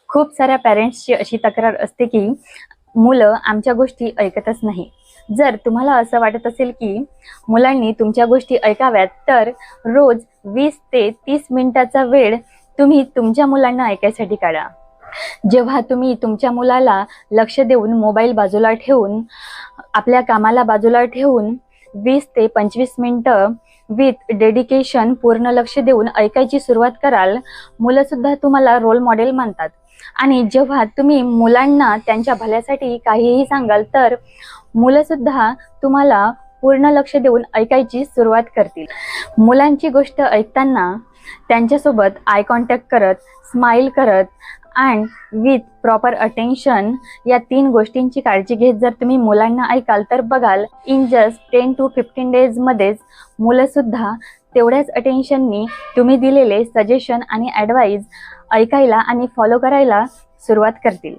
खूप साऱ्या पॅरेंट्सची अशी तक्रार असते की मुलं आमच्या गोष्टी ऐकतच नाही. जर तुम्हाला असं वाटत असेल की मुलांनी तुमच्या गोष्टी ऐकाव्यात, तर रोज 20 ते 30 मिनिटाचा वेळ तुम्ही तुमच्या मुलांना ऐकायसाठी काढा. जेव्हा तुम्ही तुमच्या मुलाला लक्ष देऊन, मोबाईल बाजूला ठेवून, आपल्या कामाला बाजूला ठेवून 20 ते 25 मिनिटं विथ डेडिकेशन पूर्ण लक्ष देऊन ऐकायची सुरुवात कराल, मुलं सुद्धा तुम्हाला रोल मॉडेल मानतात. आणि जेव्हा तुम्ही मुलांना त्यांच्या भल्यासाठी काहीही सांगाल, तर मुलं सुद्धा तुम्हाला पूर्ण लक्ष देऊन ऐकायची सुरुवात करतील. मुलांची गोष्ट ऐकताना त्यांच्यासोबत आय कॉन्टॅक्ट करत, स्माईल करत अँड विथ प्रॉपर अटेन्शन या 3 गोष्टींची काळजी घेत जर तुम्ही मुलांना ऐकाल, तर बघाल इन जस्ट 10 to 15 डेजमध्येच मुलंसुद्धा तेवढ्याच अटेन्शननी तुम्ही दिलेले सजेशन आणि ॲडवाईज ऐकायला आणि फॉलो करायला सुरुवात करतील.